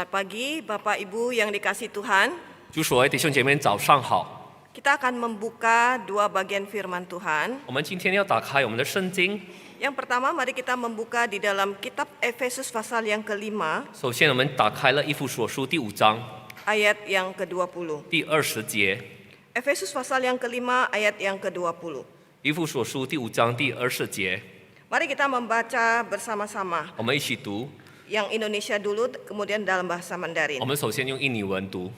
Selamat pagi Bapak Ibu yang dikasihi Tuhan. 主所爱弟兄姐妹早上好， Kita akan membuka dua bagian firman Tuhan. 我们今天要打开我们的圣经。 Yang pertama, mari kita membuka di dalam kitab Efesus pasal yang kelima, 首先，我们打开了以弗所书第5章 ayat yang ke-20. 第20节。 Efesus pasal yang kelima, ayat yang ke-20. 以弗所书第5章第20节， Mari kita membaca bersama-sama. 我们一起读。 Yang Indonesia dulu, kemudian dalam bahasa 我 Mandarin. 们首先用印尼文读。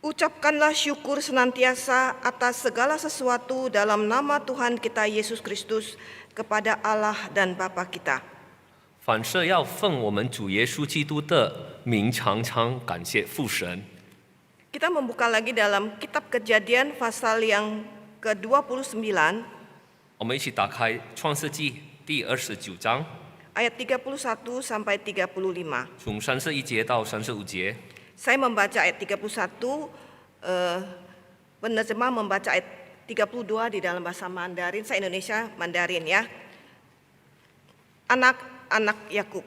Ucapkanlah syukur senantiasa atas segala sesuatu dalam nama Tuhan kita Yesus Kristus kepada Allah dan Bapa kita. 反射要奉我们主耶稣基督的名，常常感谢父神。 Kita membuka lagi dalam kitab Kejadian pasal yang ke-29, 我们一起打开创世纪第29章， ayat 31 sampai 35. 从31节到35节。 Saya membaca ayat 31, penerjemah membaca ayat 32 di dalam bahasa Mandarin, saya Indonesia Mandarin ya. Anak-anak Yakub.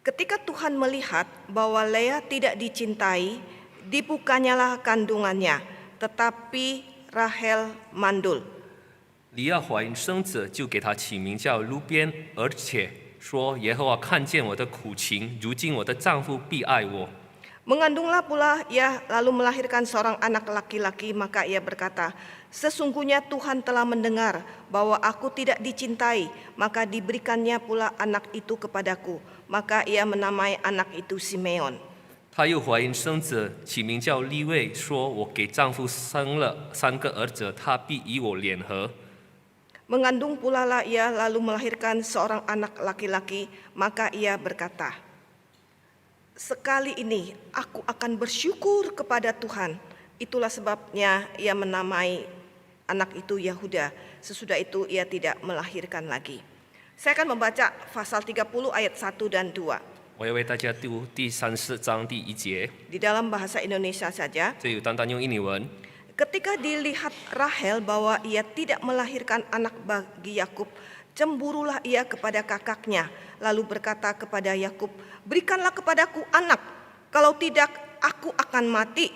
Ketika Tuhan melihat bahwa Lea tidak dicintai, dibukanyalah kandungannya, tetapi Rahel mandul. 利亚怀孕生子，就给他起名叫路边，而且说：“耶和华看见我的苦情，如今我的丈夫必爱我。” Mengandunglah pula ia lalu melahirkan seorang anak laki-laki, maka ia berkata, sesungguhnya Tuhan telah mendengar bahwa aku tidak dicintai, maka diberikannya pula anak itu kepadaku. Maka ia menamai anak itu Simeon. 她又怀孕生子，起名叫利位，说：“我给丈夫生了3个儿子，他必与我联合。” Mengandung pula lah ia lalu melahirkan seorang anak laki-laki, maka ia berkata, sekali ini aku akan bersyukur kepada Tuhan. Itulah sebabnya ia menamai anak itu Yahuda. Sesudah itu ia tidak melahirkan lagi. Saya akan membaca pasal 30 ayat 1 dan 2. 我要为大家读第34章第1节， Di dalam bahasa Indonesia saja. 这有单单用印尼文。 Ketika dilihat Rahel bahwa ia tidak melahirkan anak bagi Yakub, cemburulah ia kepada kakaknya, lalu berkata kepada Yakub, berikanlah kepadaku anak, kalau tidak aku akan mati.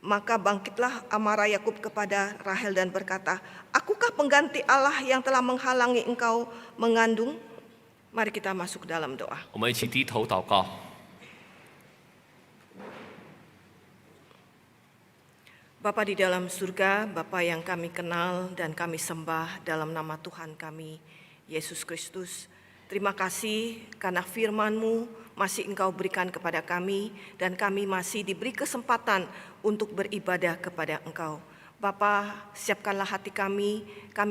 Maka bangkitlah amarah Yakub kepada Rahel dan berkata, akukah pengganti Allah yang telah menghalangi engkau mengandung? Mari kita masuk dalam doa. 我们一起低头祷告。 Bapa di dalam surga, Bapa yang kami kenal dan kami sembah dalam nama Tuhan kami, Yesus Kristus. Terima kasih karena firman-Mu masih Engkau berikan kepada kami dan kami masih diberi kesempatan untuk beribadah kepada Engkau. Bapa, siapkanlah hati kami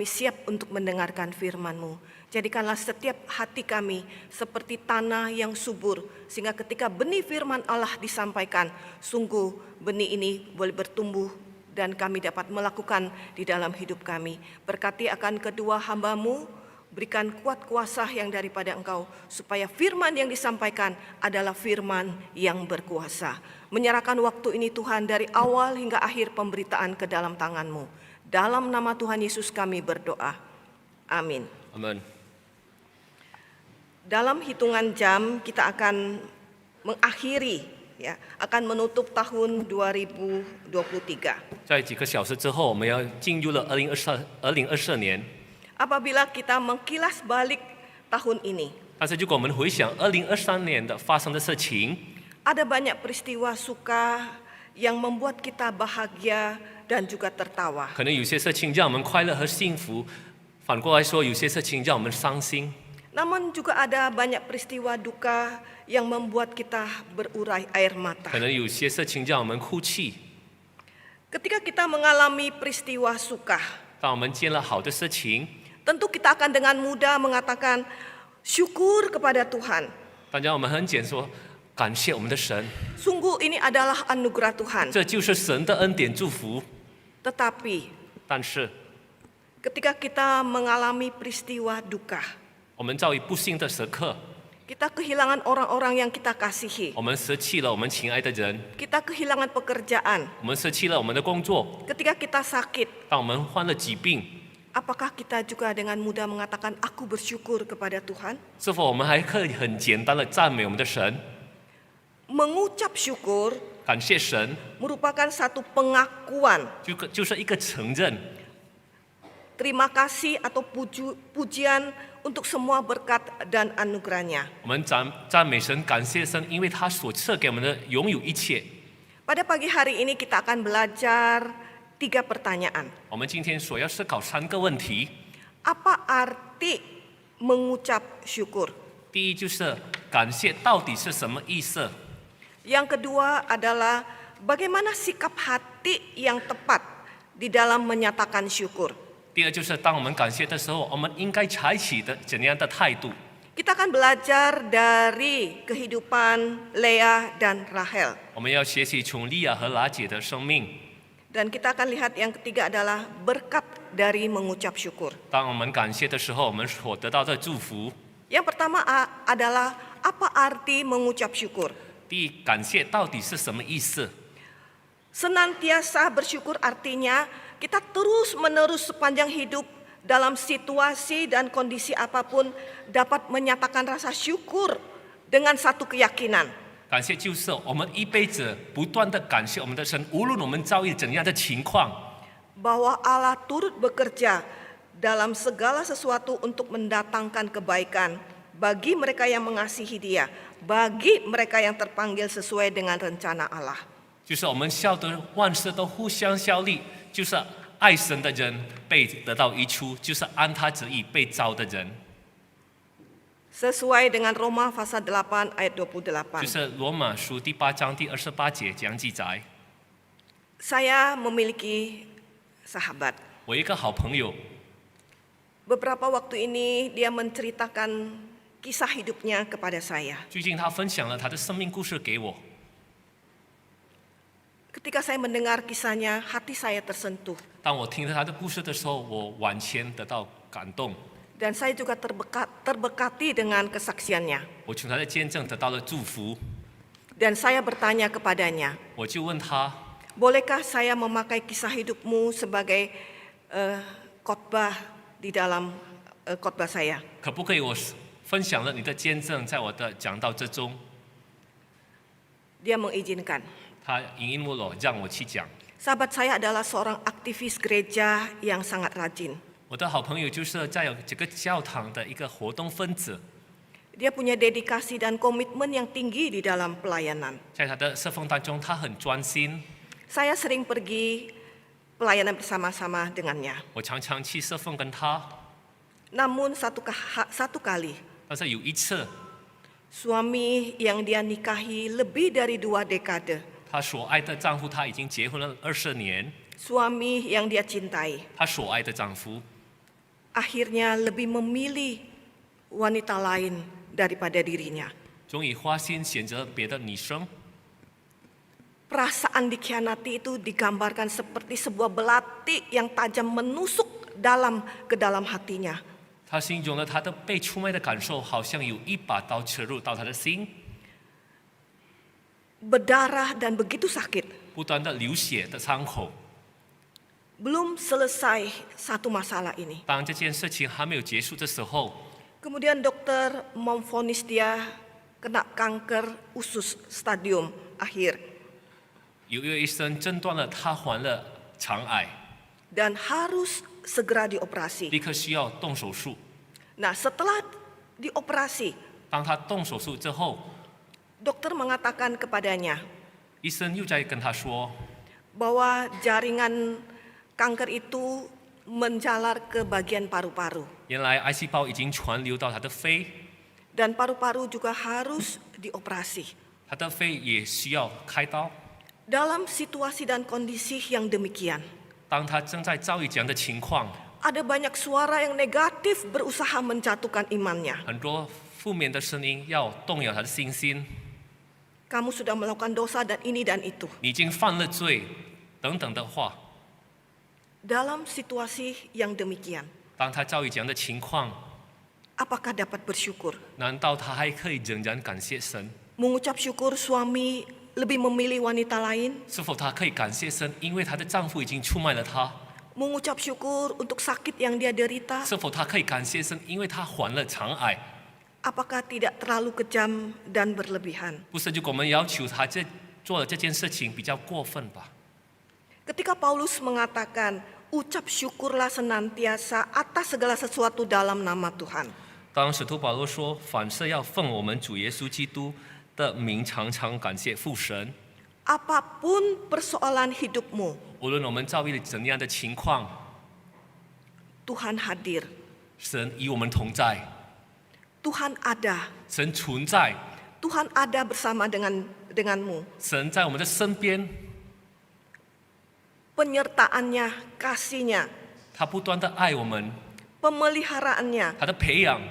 siap untuk mendengarkan firman-Mu. Jadikanlah setiap hati kami seperti tanah yang subur, sehingga ketika benih firman Allah disampaikan, sungguh benih ini boleh bertumbuh dan kami dapat melakukan di dalam hidup kami. Berkati akan kedua hamba-Mu, berikan kuat kuasa yang daripada Engkau, supaya firman yang disampaikan adalah firman yang berkuasa. Menyerahkan waktu ini Tuhan dari awal hingga akhir pemberitaan ke dalam tangan-Mu. Dalam nama Tuhan Yesus kami berdoa. Amin. Amen。 Dalam hitungan jam kita akan mengakhiri, ya, akan menutup tahun 2023. 在几个小时之后，我们要进入了2024年。 Apabila kita mengkilas balik tahun ini, 但是如果我们回想2023年的发生的事情， ada banyak peristiwa suka yang membuat kita bahagia dan juga tertawa. 可能有些事情让我们快乐和幸福，反过来说，有些事情让我们伤心。 Namun juga ada banyak peristiwa duka yang membuat kita berurai air mata. 可能有些事情让我们哭泣。 Ketika kita mengalami peristiwa suka, 当我们见了好的事情， tentu kita akan dengan mudah mengatakan syukur kepada Tuhan. 大家我们很简说，感谢我们的神， Sungguh ini adalah anugerah Tuhan. 这就是神的恩典祝福。 Tetapi 但是 ketika kita mengalami peristiwa duka, 我们遭遇不幸的时刻， kita kehilangan orang-orang yang kita kasihi, 我们失去了我们亲爱的人， kita kehilangan pekerjaan, 我们失去了我们的工作。 ketika kita sakit, 当我们患了疾病， apakah kita juga dengan mudah mengatakan aku bersyukur kepada Tuhan? 是否我们还可以很简单的赞美我们的神？ mengucap syukur 感谢神 merupakan satu pengakuan 就是一个承认， terima kasih atau pujian untuk semua berkat dan anugerahnya. 我们赞美神，感谢神，因为他所赐给我们的拥有一切。 Pada pagi hari ini kita akan belajar 3 pertanyaan. 我们今天所要思考3个问题。 Apa arti mengucap syukur? 第一就是感谢到底是什么意思？ Yang kedua adalah bagaimana sikap hati yang tepat di dalam menyatakan syukur. 第二就是当我们感谢的时候，我们应该采取的怎样的态度？ Kita akan belajar dari kehidupan Lea dan Rahel. 我们要学习从利亚和拉姐的生命。 Dan kita akan lihat yang ketiga adalah berkat dari mengucap syukur. 当我们感谢的时候，我们所得到的祝福。 Yang pertama adalah apa arti mengucap syukur? 第一，感谢到底是什么意思？ Senantiasa bersyukur artinya kita terus-menerus sepanjang hidup dalam situasi dan kondisi apapun dapat menyatakan rasa syukur dengan satu keyakinan. 感谢就是我们一辈子不断的感谢我们的神，无论我们遭遇怎样的情况， Bahwa Allah turut bekerja dalam segala sesuatu untuk mendatangkan kebaikan bagi mereka yang mengasihi Dia, bagi mereka yang terpanggil sesuai dengan rencana Allah. 就是我们晓得万事都互相效力，就是爱神的人被得到益处，就是按他旨意被召的人， Sesuai dengan Roma pasal 8 ayat 就 28. 是罗马书第8章第28节这样记载。 Saya memiliki sahabat. 我一个好朋友， Beberapa waktu ini dia menceritakan kisah hidupnya kepada saya. 最近他分享了他的生命故事给我。 Ketika saya mendengar kisahnya, hati saya tersentuh. 当我听到他的故事的时候，我完全得到感动， Dan saya juga terberkati dengan kesaksiannya. 我从他的见证得到了祝福。 Dan saya bertanya kepadanya, 我就问他， bolehkah saya memakai kisah hidupmu sebagai khotbah di dalam khotbah saya? 可不可以我分享了你的见证在我的讲道之中？ Dia mengizinkan. 他引我了，让我去讲。 Sahabat saya adalah seorang aktivis gereja yang sangat rajin. 我的好朋友就是在这个教堂的一个活动分子， Dia punya dedikasi dan komitmen yang tinggi di dalam pelayanan. 在他的侍奉当中，他很专心。 Saya sering pergi pelayanan bersama-sama dengannya. 我常常去侍奉跟他， Namun satu kali, 但是有一次， suami yang dia nikahi lebih dari 2 dekade, 她所爱的丈夫他已经结婚了20年， suami yang dia cintai, 她所爱的丈夫 akhirnya lebih memilih wanita lain daripada dirinya. 终于花心选择别的女生。 Perasaan dikhianati itu digambarkan seperti sebuah belati yang tajam menusuk ke dalam hatinya. 他形容了他的被出卖的感受，好像有一把刀刺入到他的心， Berdarah dan begitu sakit. 不断的流血的伤口。 Belum selesai satu masalah ini. 当这件事情还没有结束的时候， Kemudian dokter memvonis dia kena kanker usus stadium akhir 有一位医生诊断了他患了肠癌， dan harus segera dioperasi. 立刻需要动手术。 Nah, setelah dioperasi, 当他动手术之后， dokter mengatakan kepadanya 医生又在跟他说， bahwa jaringan kanker itu menjalar ke bagian paru-paru 原来癌细胞已经传流到他的肺， dan paru-paru juga harus dioperasi. 他的肺也需要开刀。 Dalam situasi dan kondisi yang demikian, 当他正在遭遇这样的情况， ada banyak suara yang negatif berusaha menjatuhkan imannya. 很多负面的声音要动摇他的信心。 Kamu sudah melakukan dosa dan ini dan itu. 你已经犯了罪，等等的话。 Dalam situasi yang demikian, 当他遭遇这样的情况， apakah dapat bersyukur? 难道他还可以仍然感谢神？ Mengucap syukur suami lebih memilih wanita lain? 是否他可以感谢神，因为她的丈夫已经出卖了她？ Mengucap syukur untuk sakit yang dia derita? 是否他可以感谢神，因为他患了肠癌？ Apakah tidak terlalu kejam dan berlebihan? 不是如果我们要求他做了这件事情比较过分吧？ Ketika Paulus mengatakan, ucap syukurlah senantiasa atas segala sesuatu dalam nama Tuhan. 当使徒保罗说凡事要奉我们主耶稣基督的名常常感谢父神， Apapun persoalan hidupmu, 无论我们遭遇了怎样的情况， Tuhan hadir, 神与我们同在， Tuhan ada, 神存在， Tuhan ada bersama denganmu. 神在我们的身边， Penyertaannya, kasihnya, 他不断的爱我们， pemeliharaannya, 他的培养，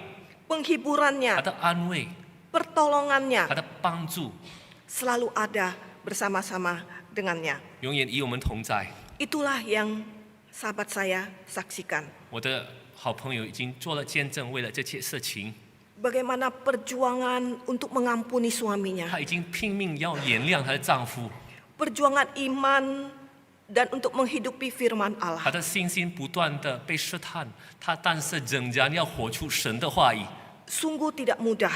他 penghiburannya, 的安慰， pertolongannya 他的帮助， selalu ada bersama-sama dengannya. 永远与我们同在。 Itulah yang sahabat saya saksikan. 我的好朋友已经做了见证，为了这些事情， Bagaimana perjuangan untuk mengampuni suaminya, 她已经拼命要原谅她的丈夫， perjuangan iman dan untuk menghidupi firman 她 Allah. 的信心不断的被试探，她但是仍然要活出神的话语， Sungguh tidak mudah.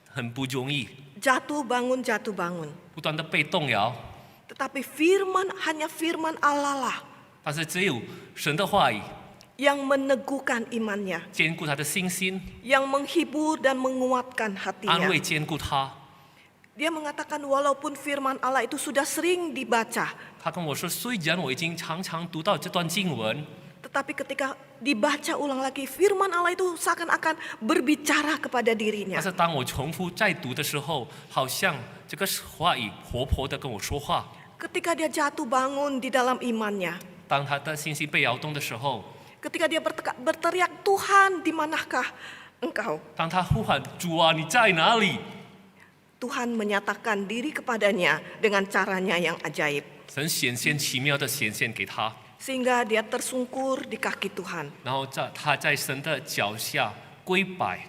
很不容易， Jatuh bangun, 不断的被动摇。 tetapi hanya firman Allah lah 但是只有神的话语 yang meneguhkan imannya, 坚固他的信心， yang menghibur dan menguatkan 安 hatinya. 慰坚固他。 Dia mengatakan walaupun firman Allah itu sudah sering dibaca, 他跟我说，虽然我已经常常读到这段经文， tetapi ketika dibaca ulang lagi, firman Allah itu seakan-akan berbicara kepada 但 dirinya. 是当我重复再读的时候，好像这个话语活泼的跟我说话。 Ketika dia jatuh bangun di dalam imannya, 当他的信心被摇动的时候， ketika dia berteriak, Tuhan di manakah engkau? 当他呼喊主啊，你在哪里？ Tuhan menyatakan diri kepadanya dengan caranya yang ajaib. 神显现奇妙的显现给他， Sehingga dia tersungkur di kaki Tuhan. 然后他在神的脚下跪拜。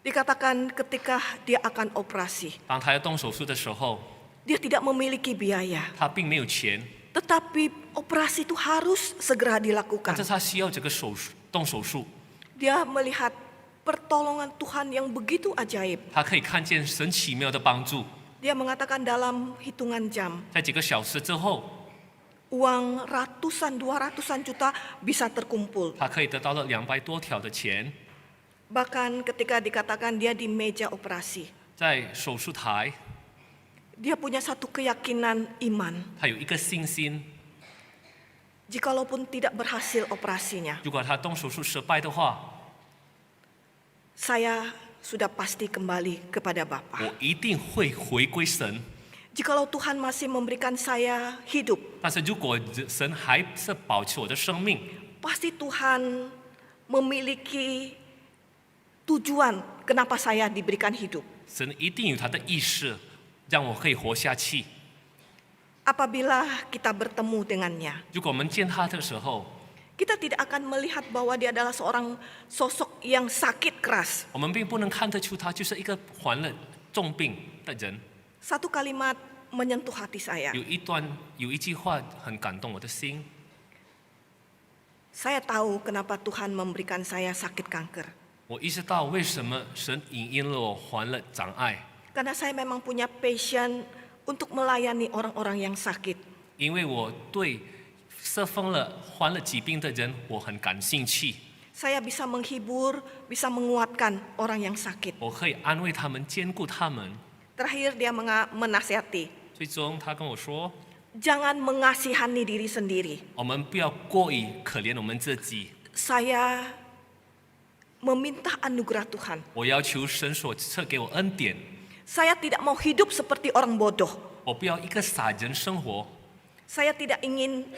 Dikatakan ketika dia akan operasi, 当他要动手术的时候， dia tidak memiliki biaya. 他并没有钱， Tetapi operasi itu harus segera 但 dilakukan. 是他需要这个动手术。 Dia melihat pertolongan Tuhan yang begitu ajaib. 他可以看见神奇妙的帮助。 Dia mengatakan dalam hitungan jam, 在几个小时之后， uang ratusan, 200-an juta bisa terkumpul. 他可以得到了200多条的钱。 Bahkan ketika dikatakan dia di meja operasi, 在手术台， dia punya satu keyakinan iman. 他有一个信心， Jikalaupun tidak berhasil operasinya, 如果他动手术失败的话， saya sudah pasti kembali kepada Bapa. 我一定会回归神。 Jikalau Tuhan masih memberikan saya hidup, 但是如果神还是保持我的生命， pasti Tuhan memiliki tujuan kenapa saya diberikan hidup. 神一定有他的意识，让我可以活下去。 Apabila kita bertemu dengannya, 如果我们见他的时候， kita tidak akan melihat bahwa dia adalah seorang sosok yang sakit keras. 我们并不能看得出他就是一个患了重病的人。 Satu kalimat menyentuh hati saya. 有一句话很感动我的心。 Saya tahu kenapa Tuhan memberikan saya sakit kanker. 我意识到为什么神引了我患了障碍， Karena saya memang punya passion untuk melayani orang-orang yang sakit. 因为我对受封了患了疾病的人我很感兴趣， Saya bisa menghibur, bisa menguatkan orang yang sakit. 我可以安慰他们，兼顾他们。 Terakhir dia menasihati, 最终他跟我说， jangan mengasihani diri sendiri. 我们不要过于可怜我们自己。 Saya meminta anugerah Tuhan. 我要求神所赐给我恩典， Saya tidak mau hidup seperti orang bodoh. 我不要一个傻人生活。 Saya tidak ingin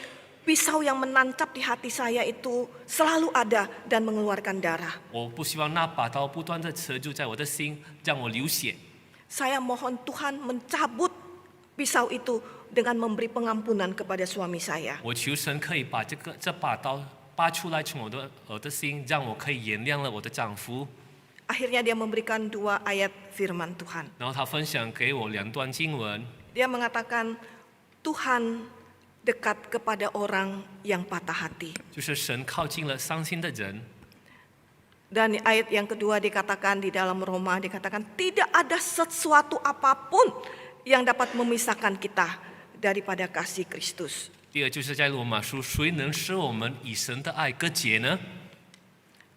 pisau yang menancap di hati saya itu selalu ada dan mengeluarkan darah. 我不希望那把刀不断地刺住在我的心，让我流血。 Saya mohon Tuhan mencabut pisau itu dengan memberi pengampunan kepada suami saya. 我求神可以把这把刀拔出来从我的心，让我可以原谅了我的丈夫。 Akhirnya dia memberikan 2 ayat firman Tuhan. 然后他分享给我2段经文， Dia mengatakan Tuhan dekat kepada orang yang patah hati 就是神靠近了伤心的人， Dan ayat yang kedua dikatakan di dalam Roma, dikatakan tidak ada sesuatu apapun yang dapat memisahkan kita daripada kasih Kristus. 第二就是在罗马书，谁能使我们以神的爱隔绝呢？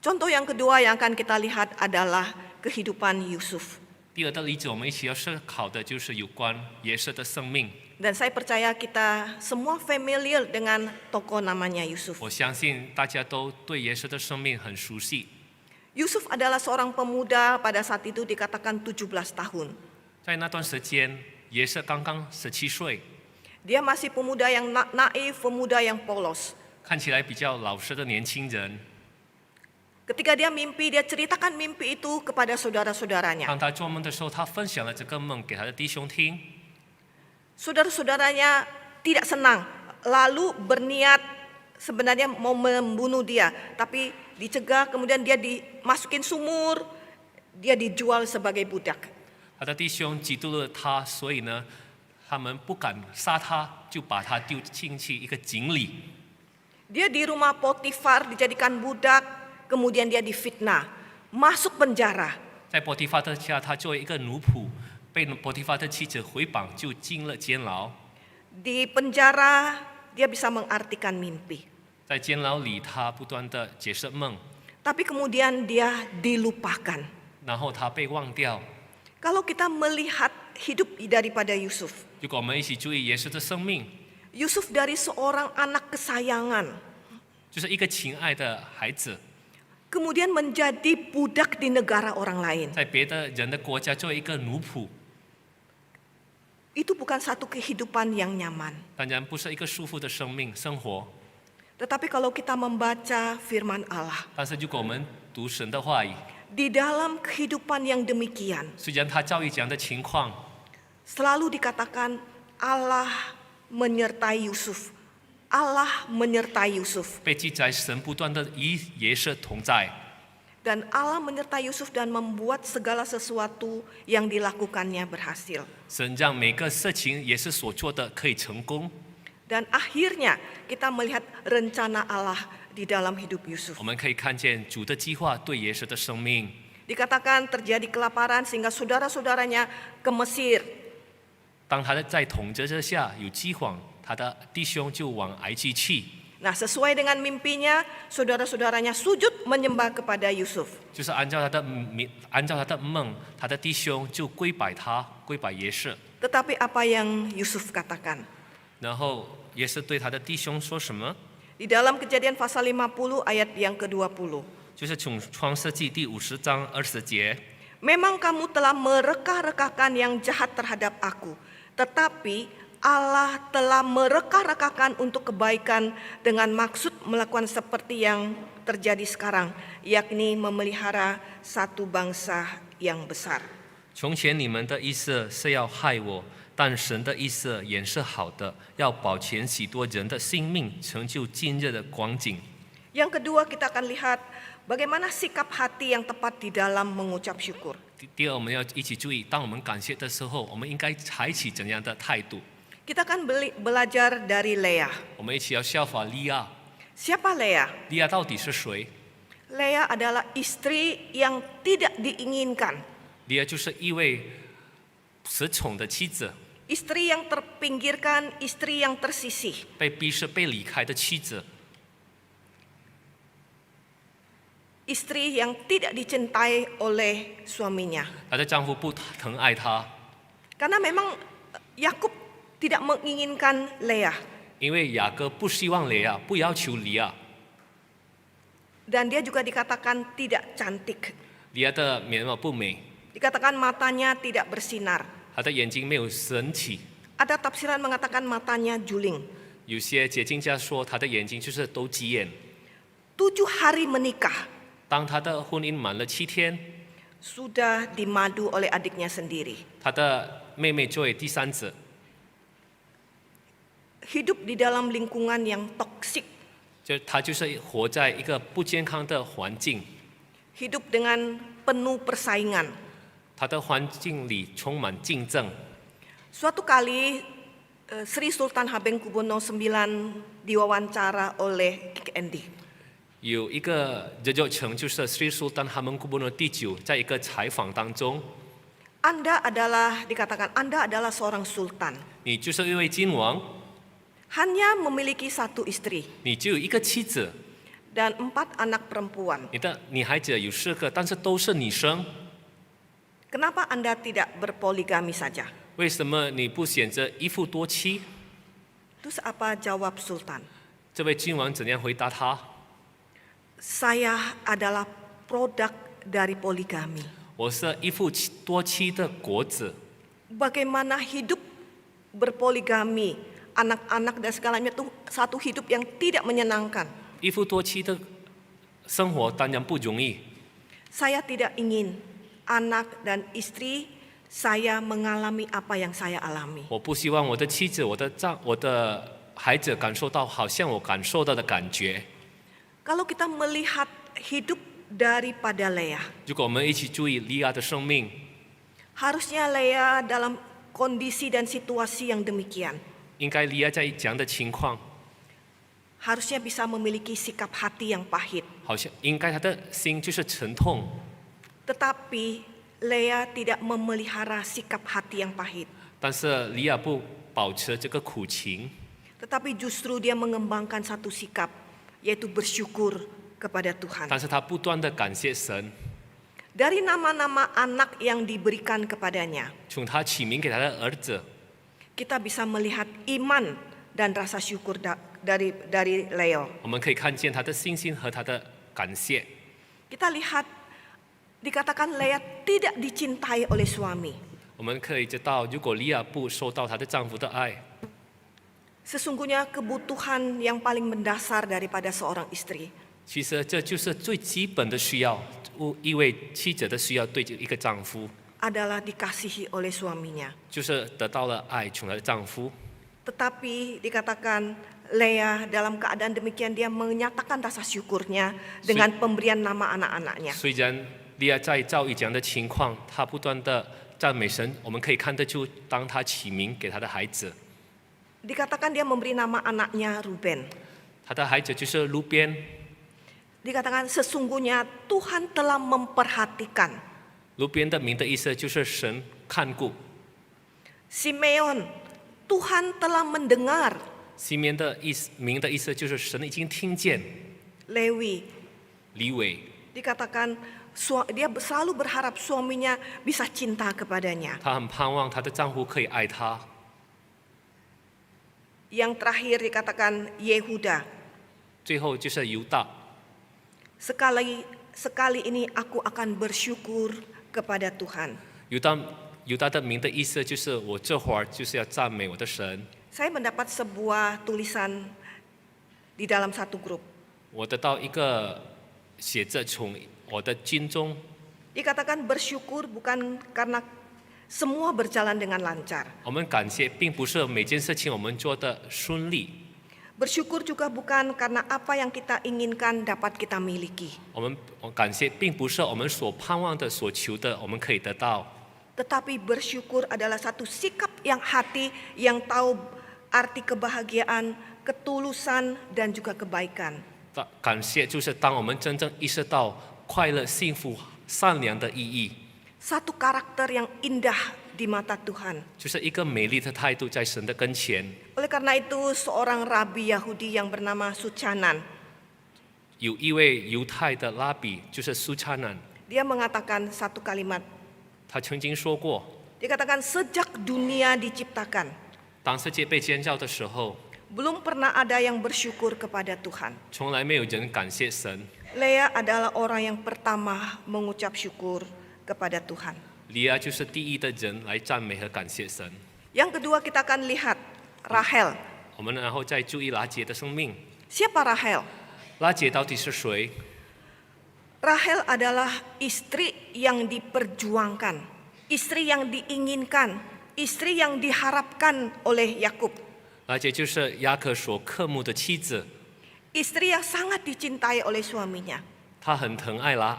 Contoh yang kedua yang akan kita lihat adalah kehidupan Yusuf. 第二的例子，我们一起要思考的就是有关约瑟的生命。 Dan saya percaya kita semua familiar dengan tokoh namanya Yusuf. 我相信大家都对约瑟的生命很熟悉。 Yusuf adalah seorang pemuda pada saat itu dikatakan 17 tahun. 在那段时间，约瑟刚刚17岁， Dia masih pemuda yang naif, pemuda yang polos. 看起来比较老实的年轻人。 Ketika dia mimpi, dia ceritakan mimpi itu kepada saudara-saudaranya. 当他做梦的时候，他分享了这个梦给他的弟兄听。 Saudara-saudaranya tidak senang, lalu berniat sebenarnya mau membunuh dia, tapi dicegah, kemudian dia dimasukin sumur, dia dijual sebagai budak. 他的弟兄嫉妒了他，所以呢，他们不敢杀他，就把他丢进去一个井里。 Dia di rumah Potifar dijadikan budak, kemudian dia difitnah, masuk penjara. 在波提法的家，他作为一个奴仆，被波提法的妻子回绑，就进了监牢。 Di penjara dia bisa mengartikan mimpi. 在监牢里，他不断的解释梦， Tapi kemudian dia dilupakan. 然后他被忘掉。 Kalau kita melihat hidup daripada Yusuf, 如果我们一起注意耶稣的生命， Yusuf dari seorang anak kesayangan, 就是一个亲爱的孩子， kemudian menjadi budak di negara orang lain. 在别的人的国家作为一个奴仆， Itu bukan satu kehidupan yang nyaman. 当然不是一个舒服的生活。 Tetapi kalau kita membaca firman Allah, 但是如果我们读神的话语， di dalam kehidupan yang demikian, 虽然他遭遇这样的情况， selalu dikatakan Allah menyertai Yusuf. Allah menyertai Yusuf. 被记载神不断的与耶稣同在， Dan Allah menyertai Yusuf dan membuat segala sesuatu yang dilakukannya berhasil. 神让每个事情也是所做的可以成功。 Dan akhirnya kita melihat rencana Allah di dalam hidup Yusuf. 我们可以看见主的计划对耶稣的生命。 Dikatakan terjadi kelaparan sehingga saudara-saudaranya ke Mesir. 当他在统治之下有饥荒，他的弟兄就往埃及去， Nah, sesuai dengan mimpinya, saudara-saudaranya sujud menyembah kepada Yusuf. 就是按照他的梦，他的弟兄就跪拜他，跪拜耶稣。 Tetapi apa yang Yusuf katakan? 然后耶稣对他的弟兄说什么？ Di dalam Kejadian pasal 50 ayat yang ke-20. 就是从创世纪第50章20节。 Memang kamu telah mereka-rekakan yang jahat terhadap aku, tetapi Allah telah mereka-rekakan untuk kebaikan dengan maksud melakukan seperti yang terjadi sekarang, yakni memelihara satu bangsa yang besar. 从前你们的意思是要害我，但神的意思也是好的，要保全许多人的性命，成就今日的光景。 Yang kedua kita akan lihat bagaimana sikap hati yang tepat di dalam mengucap syukur. 第二，我们要一起注意，当我们感谢的时候，我们应该采取怎样的态度？ Kita akan belajar dari Leah. 我们一起要效法利亚。 Siapa Leah? 利亚到底是谁？ Leah adalah istri yang tidak diinginkan. 利亚就是一位失宠的妻子， Istri yang terpinggirkan, istri yang tersisih. 被逼是被离开的妻子， Istri yang tidak dicintai oleh suaminya. 她的丈夫不疼爱她， Karena memang Yakub tidak menginginkan Leah. 因为雅各不希望利亚，不要求利亚。 Dan dia juga dikatakan tidak cantik. 利亚的面貌不美， Dikatakan matanya tidak bersinar. 她的眼睛没有神气。 Ada tafsiran mengatakan matanya juling. 有些解经家说，她的眼睛就是都急眼。 7 hari menikah, 当她的婚姻满了7天， sudah dimadu oleh adiknya sendiri. 她的妹妹作为第三者， Hidup di dalam lingkungan yang toksik. 她就是活在一个不健康的环境， Hidup dengan penuh persaingan. 她的环境里充满竞争。 Suatu kali Sri Sultan Hamengkubuwono IX diwawancara oleh Ki Endi. 有一个这就成就是 Sri Sultan Hamengkubuwono III 在一个采访当中， dikatakan Anda adalah seorang sultan. 你就是一位君王， Hanya memiliki satu istri 你只有一个妻子， dan 4 anak perempuan. 你的女孩子有4个，但是都是女生， Kenapa Anda tidak berpoligami saja? 为什么你不选择一夫多妻？ Terus apa jawab sultan? 这位君王怎样回答他？ Saya adalah produk dari poligami. 我是一夫多妻的果子， Bagaimana hidup berpoligami, anak-anak dan segalanya itu satu hidup yang tidak menyenangkan. 一夫多妻的生活当然不容易。 Saya tidak ingin anak dan istri saya mengalami apa yang saya alami. 我不希望我的妻子、我的孩子感受到好像我感受到的感觉。 Kalau kita melihat hidup daripada Lea, 如果我们一起注意利亚的生命， harusnya Lea dalam kondisi dan situasi yang demikian 应该利亚在这样的情况， harusnya bisa memiliki sikap hati yang pahit. 好像应该他的心就是沉痛， Tetapi Lea tidak memelihara sikap hati yang pahit. 但是利亚不保持这个苦情， Tetapi justru dia mengembangkan satu sikap, yaitu bersyukur kepada Tuhan. 但是他不断的感谢神， Dari nama-nama anak yang diberikan kepadanya, 从他起名给他的儿子， kita bisa melihat iman dan rasa syukur dari Leo. 我们可以看见他的信心和他的感谢。 Kita lihat, dikatakan Lea tidak dicintai oleh suami. 我们可以知道，如果利亚不受到她的丈夫的爱， Sesungguhnya kebutuhan yang paling mendasar daripada seorang istri 其实这就是最基本的需要，一位妻子的需要对一个丈夫， adalah dikasihi oleh suaminya. 就是得到了爱从她的丈夫。 Tetapi dikatakan Lea dalam keadaan demikian dia menyatakan rasa syukurnya dengan pemberian nama anak-anaknya. 虽然利亚在遭遇这样的情况，她不断的赞美神，我们可以看得出，当她起名给她的孩子， Dikatakan dia memberi nama anaknya Ruben. 她的孩子就是路边。 Dikatakan sesungguhnya Tuhan telah memperhatikan. 路边的名的意思就是神看顾， Simeon, Tuhan telah mendengar. 西面的名的意思就是神已经听见。 Lewi, 李伟， dikatakan dia selalu berharap suaminya bisa cinta kepadanya. 她很盼望她的丈夫可以爱她。 Yang terakhir dikatakan Yehuda. 最后就是犹大， Sekali ini aku akan bersyukur kepada Tuhan. 犹大的名的意思就是我这会儿就是要赞美我的神。 Saya mendapat sebuah tulisan di dalam satu grup. 我得到一个写着从我的经中， Dikatakan bersyukur bukan karena semua berjalan dengan lancar. 我们感谢并不是每件事情我们做的顺利， Bersyukur juga bukan karena apa yang kita inginkan dapat kita miliki. 我们感谢并不是我们所盼望的、所求的我们可以得到， Tetapi bersyukur adalah satu sikap yang hati yang tahu arti kebahagiaan, ketulusan, dan juga kebaikan. 感谢就是当我们真正意识到快乐、幸福、善良的意义， Satu karakter yang indah di mata Tuhan. 就是一个美丽的态度在神的跟前。 Oleh karena itu, seorang rabi Yahudi yang bernama Sucanan, 有一位犹太的拉比，就是苏查南， dia mengatakan satu kalimat. 他曾经说过， Dikatakan sejak dunia diciptakan, 当世界被建造的时候， belum pernah ada yang bersyukur kepada Tuhan. 从来没有人感谢神。 Lea adalah orang yang pertama mengucap syukur kepada Tuhan. 利亚就是第一的人来赞美和感谢神。 Yang kedua kita akan lihat Rahel. 我们然后再注意拉结的生命。 Siapa Rahel? 拉结到底是谁？ Rahel adalah istri yang diperjuangkan, istri yang diinginkan, istri yang diharapkan oleh Yakub. 拉结就是雅各所渴慕的妻子， Istri yang sangat dicintai oleh suaminya. 他很疼爱拉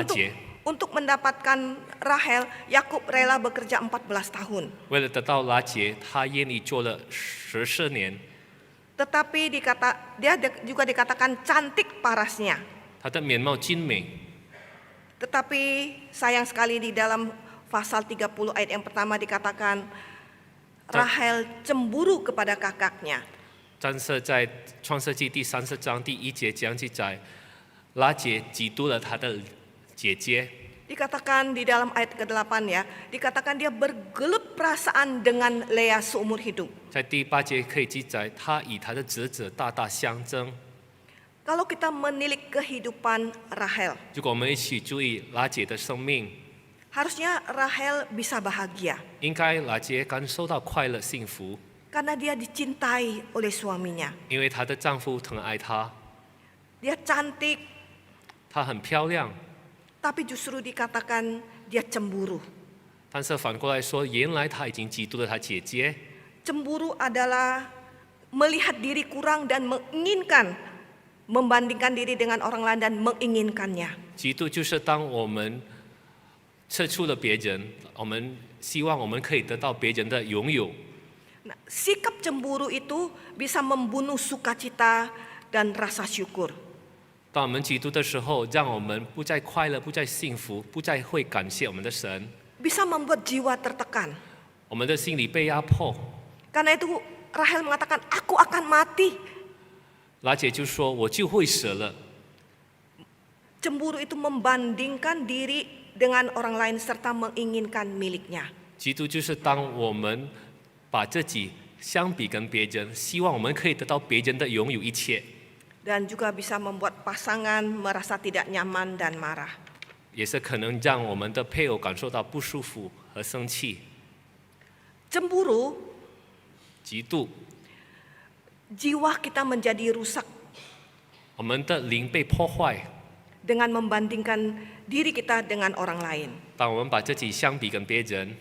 结。 Untuk mendapatkan Rahel, Yakub rela bekerja 14 tahun. 为了得到拉结，他愿意做了14年。Tetapi dia juga dikatakan cantik parasnya. 她的面貌精美。 Tetapi sayang sekali di dalam pasal 30 ayat yang pertama dikatakan Rahel cemburu kepada kakaknya. 但是在创世纪第30章第1节讲记载，拉结嫉妒了她的姐姐。 Dikatakan di dalam ayat ke-8 ya, dikatakan dia bergelut perasaan dengan Lea seumur hidup. 在第8节可以记载，她以她的侄子大大相争。 Kalau kita menilik kehidupan Rahel, 如果我们一起注意拉结的生命， harusnya Rahel bisa bahagia 应该拉结感受到快乐幸福， karena dia dicintai oleh suaminya. 因为她的丈夫疼爱她， Dia cantik, 她很漂亮。 tapi justru dikatakan dia cemburu. 但是反过来说，原来她已经嫉妒了她姐姐。 Cemburu adalah melihat diri kurang dan menginginkan, membandingkan diri dengan orang lain dan menginginkannya. 嫉妒就是当我们测出了别人，我们希望我们可以得到别人的拥有。 Nah, sikap cemburu itu bisa membunuh sukacita dan rasa syukur. 当我们嫉妒的时候，让我们不再快乐，不再幸福，不再会感谢我们的神， Bisa membuat jiwa tertekan. 我们的心里被压迫。 Karena itu Rahel mengatakan, aku akan mati. 拉姐就说：“我就会死了。” Cemburu itu membandingkan diri dengan orang lain serta menginginkan miliknya. 嫉妒就是当我们把自己相比跟别人，希望我们可以得到别人的拥有一切， Dan juga bisa membuat pasangan merasa tidak nyaman dan marah. 也是可能让我们的配偶感受到不舒服和生气。 Cemburu, 嫉妒， jiwa kita menjadi rusak 我们的灵被破坏。 dengan membandingkan diri kita dengan orang lain. 当我们把自己相比跟别人，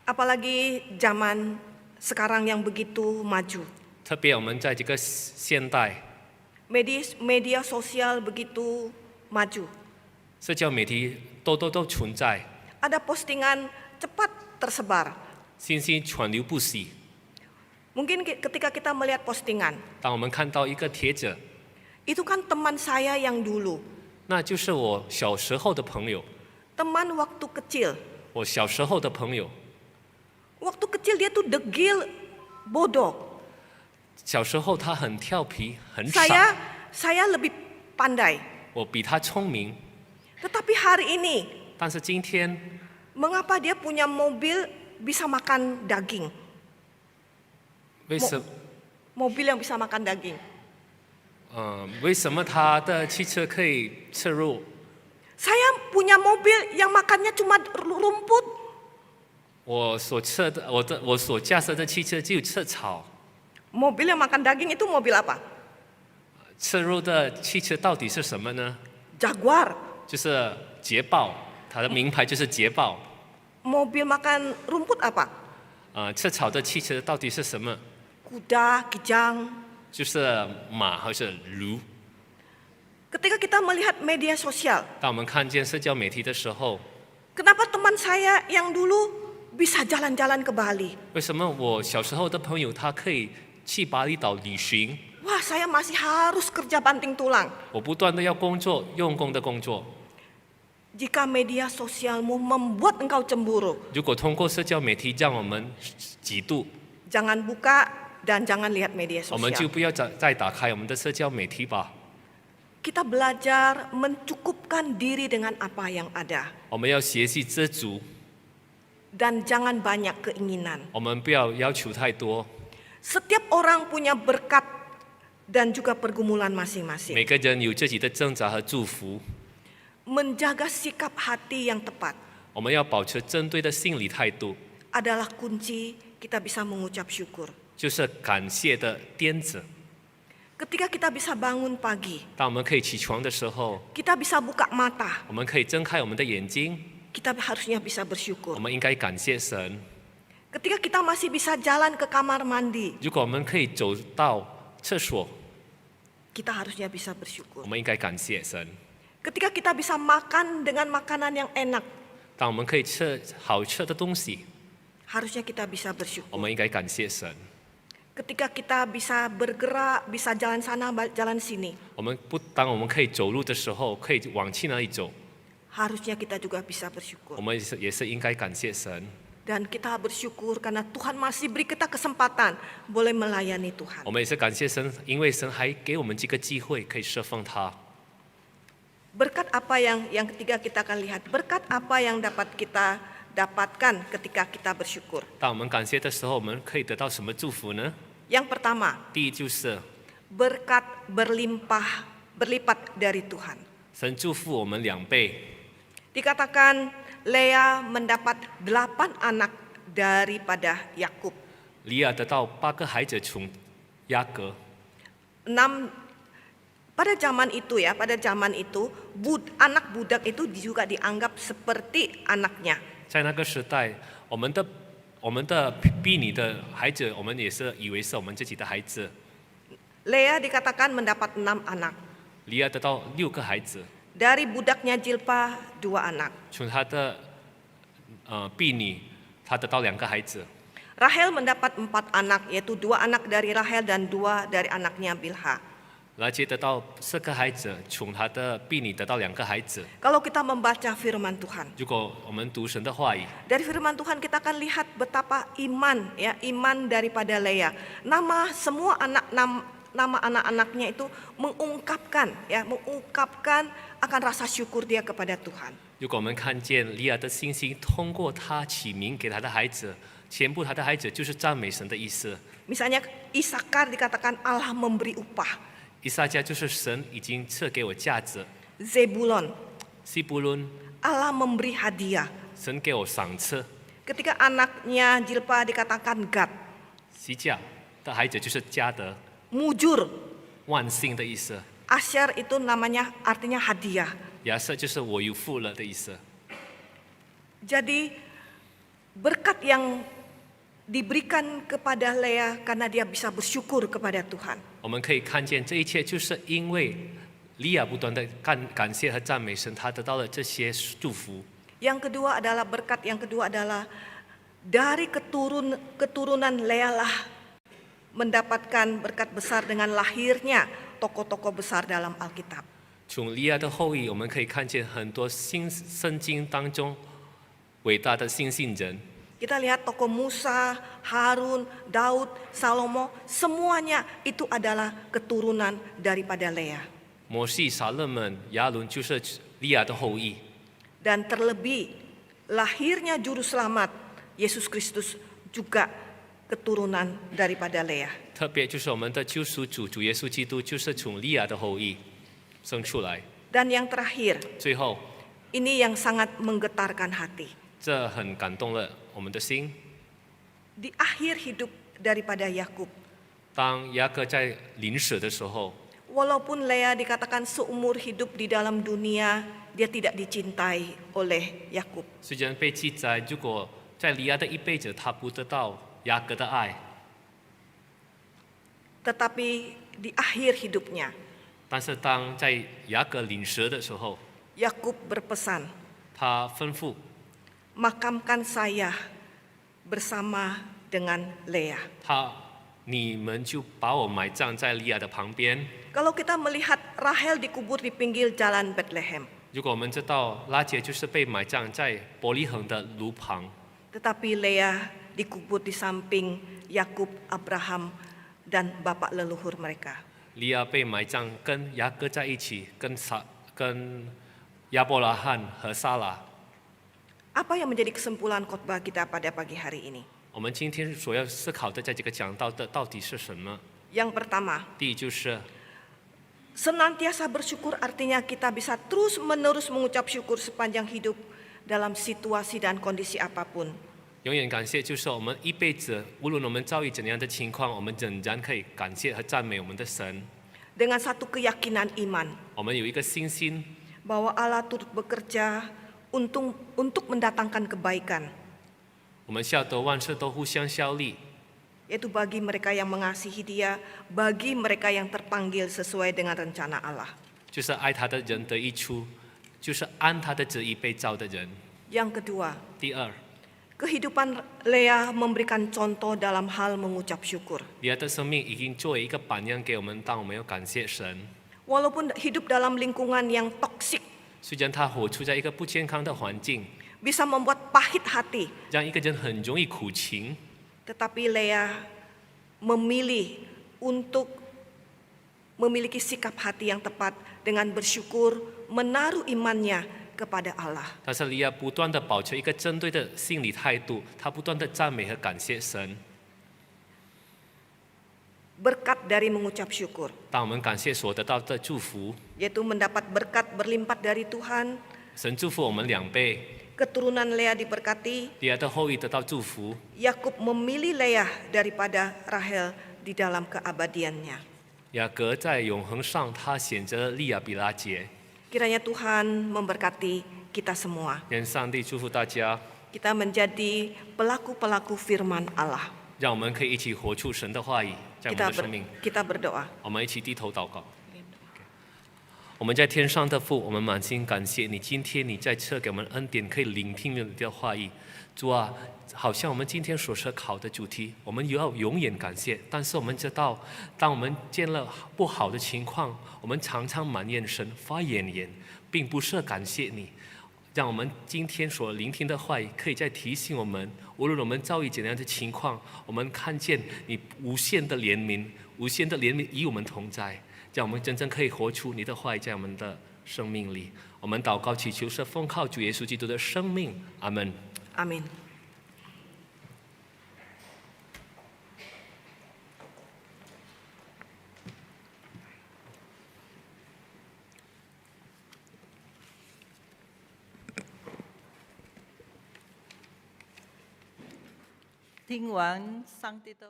Apalagi zaman sekarang yang begitu maju. 特别我们在这个现代， Media sosial begitu maju. 社交媒体都存在， Ada postingan cepat tersebar. 信息传流不息。 Mungkin ketika kita melihat postingan, 当我们看到一个帖子， itu kan teman saya yang dulu. 那就是我小时候的朋友， Teman waktu kecil. 我小时候的朋友， Waktu kecil dia tuh degil, bodoh. 小时候他很调皮，很傻， Saya lebih pandai. 我比他聪明。 Tetapi hari ini, 但是今天， mengapa dia punya mobil bisa makan daging? 为什 Mobil yang bisa makan daging. 为什么他的汽车可以吃肉？ Saya punya mobil yang makannya cuma rumput. 我所驾驶的汽车只有吃草， Mobil yang makan daging itu mobil apa? 吃肉的汽车到底是什么呢？ Jaguar. 就是捷豹，它的名牌就是捷豹。 Mobil makan rumput apa? 吃草的汽车到底是什么？ Kuda, kijang. 就是马或是驴。 Ketika kita melihat media sosial, 当我们看见社交媒体的时候， kenapa teman saya yang dulu bisa jalan-jalan ke Bali? 为什么我小时候的朋友他可以去巴厘岛旅行？ Wah, saya masih harus kerja banting tulang. 我不断的要工作，用功的工作。 Jika media sosialmu membuat engkau cemburu, 如果通过社交媒体让我们嫉妒， jangan buka dan jangan lihat media 我们就 sosial. 不要再打开我们的社交媒体吧。 Kita belajar mencukupkan diri dengan apa yang ada. 我们要学习知足， Dan jangan banyak keinginan. 我们不要要求太多。 Setiap orang punya berkat dan juga pergumulan 每 masing-masing. 个人有自己的挣扎和祝福， Menjaga sikap hati yang tepat 我们要保持针对的心理态度， adalah kunci kita bisa mengucap syukur. 就是感谢的点子。 Ketika kita bisa bangun pagi, 当我们可以起床的时候， kita bisa buka mata, 我们可以睁开我们的眼睛， kita harusnya bisa 我 bersyukur. 们应该感谢神。 Ketika kita masih bisa jalan ke kamar mandi, 如果我们可以走到厕所， kita harusnya bisa 我 bersyukur. 们应该感谢神。 Ketika kita bisa makan dengan makanan yang enak, 当我们可以吃好吃的东西， harusnya kita bisa 我 bersyukur. 们应该感谢神。ketika kita bisa bergerak, bisa jalan sana, jalan sini, 当我们可以走路的时候，可以往去哪里走， harusnya kita juga bisa bersyukur. 我们也是应该感谢神。 Dan kita bersyukur karena Tuhan masih beri kita kesempatan boleh melayani Tuhan. 我们也是感谢神，因为神还给我们这个机会可以侍奉他。 Berkat apa yang ketiga kita akan lihat? Berkat apa yang dapat kita dapatkan ketika kita bersyukur? 当我们感谢的时候，我们可以得到什么祝福呢？ Yang pertama, 第一就是 berkat berlipat dari Tuhan. 神祝福我们2倍。 Dikatakan Lea mendapat 8 anak daripada Yakub. 利亚得到8个孩子从雅各。 Pada zaman itu anak budak itu juga dianggap seperti anaknya. 在那个时代，我们的婢女的孩子，我们也是以为是我们自己的孩子。 Lea dikatakan mendapat 6 anak. 利亚得到6个孩子， Dari budaknya Jilpa 2 anak. 从他的婢女，他得到2个孩子。 Rahel mendapat 4 anak, yaitu 2 anak dari Rahel dan 2 dari anaknya Bilha. 拉结得到4个孩子，从他的婢女得到2个孩子。 Kalau kita membaca firman Tuhan, 如果我们读神的话语， dari firman Tuhan kita akan lihat betapa iman daripada Lea. Semua nama anak-anaknya itu mengungkapkan akan rasa syukur dia kepada Tuhan. 如果我们看见利亚的信心，通过他起名给他的孩子，全部他的孩子就是赞美神的意思。 Misalnya Isakar dikatakan Allah memberi upah. 以撒家就是神已经赐给我价值。 Zebulon, 西布伦， Allah memberi hadiah. 神给我赏赐。 Ketika anaknya Jilpa dikatakan Gad, 西甲的孩子就是加德， mujur. 万幸的意思。 Asyar itu artinya hadiah. 亚瑟就是我有福了的意思。 Jadi berkat yang diberikan kepada Lea karena dia bisa bersyukur kepada Tuhan. 我们可以看见这一切，就是因为利亚不断的感谢和赞美神，他得到了这些祝福。 Berkat yang kedua adalah dari keturunan Lea lah mendapatkan berkat besar dengan lahirnya tokoh-tokoh besar dalam Alkitab. 从利亚的后裔，我们可以看见很多圣经当中伟大的信信人。 Kita lihat tokoh Musa, Harun, Daud, Salomo, semuanya itu adalah keturunan daripada Lea. 摩西、撒勒们、亚伦就是利亚的后裔。 Dan terlebih lahirnya juru selamat Yesus Kristus juga keturunan daripada Lea. 特别就是我们的救赎主主耶稣基督，就是从利亚的后裔生出来。 Dan yang terakhir, 最后， ini yang sangat menggetarkan hati. 这很感动了我们的心。 Di akhir hidup daripada Yakub, 当雅各在临死的时候， walaupun Lea dikatakan seumur hidup di dalam dunia, dia tidak dicintai oleh Yakub. 虽然被记载，如果在利亚的一辈子他不得到雅各的爱， Tetapi di akhir hidupnya, 但是当在雅各临死的时候， Yakub berpesan, 他吩咐 makamkan saya bersama dengan Lea. 你们就把我埋葬在利亚的旁边。 Kalau kita melihat Rahel dikubur di pinggir jalan Bethlehem, 如果我们知道拉结就是被埋葬在伯利恒的炉旁， tetapi Lea dikubur di samping Yakub, Abraham, dan bapak leluhur mereka. 利亚被埋葬跟雅各在一起，跟亚伯拉罕和撒拉。 Apa yang menjadi kesimpulan khotbah kita pada pagi hari ini? 我们今天所要思考的这几个讲到的到底是什么？ Yang pertama, 第一就是 senantiasa bersyukur artinya kita bisa terus-menerus mengucap syukur sepanjang hidup dalam situasi dan kondisi apapun. 永远感谢，就是我们一辈子，无论我们遭遇怎样的情况，我们仍然可以感谢和赞美我们的神。 Dengan satu keyakinan iman 我们有一个信心， bahwa Allah turut bekerja untuk mendatangkan kebaikan, 我们晓得万事都互相效力， yaitu bagi mereka yang mengasihi Dia, bagi mereka yang terpanggil sesuai dengan rencana Allah. 就是爱他的人得益处，就是按他的旨意被造的人。 Yang kedua, 第二， Kehidupan Lea memberikan contoh dalam hal mengucap syukur. 利亚的生命已经作为一个榜样给我们，当我们要感谢神。 Walaupun hidup dalam lingkungan yang toksik, 虽然他活处在一个不健康的环境， bisa membuat pahit hati, 让一个人很容易苦情， tetapi Lea memilih untuk memiliki sikap hati yang tepat dengan bersyukur, menaruh imannya kepada Allah. 但是利亚不断的保持一个针对的心理态度，他不断的赞美和感谢神。 Berkat dari mengucap syukur, 当我们感谢所得到的祝福， yaitu mendapat berkat berlimpah dari Tuhan, 神祝福我们2倍， keturunan Lea diberkati, 利亚的后裔得到祝福。 Yakub memilih Lea daripada Rahel di dalam keabadiannya. 雅各在永恒上，他选择了利亚比拉结。 Kiranya Tuhan memberkati kita semua. 愿上帝祝福大家， Kita menjadi pelaku-pelaku firman Allah. 让我们可以一起活出神的话语，在我们的生命。 Kita berdoa. 我们一起低头祷告。我们在天上的父，我们满心感谢你，今天你在赐给我们恩典，可以聆听你的话语。主啊，好像我们今天所思考的主题，我们要永远感谢。但是我们知道，当我们见了不好的情况，我们常常埋怨神、发怨言，并不是感谢你。让我们今天所聆听的话语，可以再提醒我们，无论我们遭遇怎样的情况，我们看见你无限的怜悯，无限的怜悯与我们同在，让我们真正可以活出你的话语在我们的生命里。我们祷告祈求是奉靠主耶稣基督的生命，阿门。 Amin. Thính Quán Sang Tito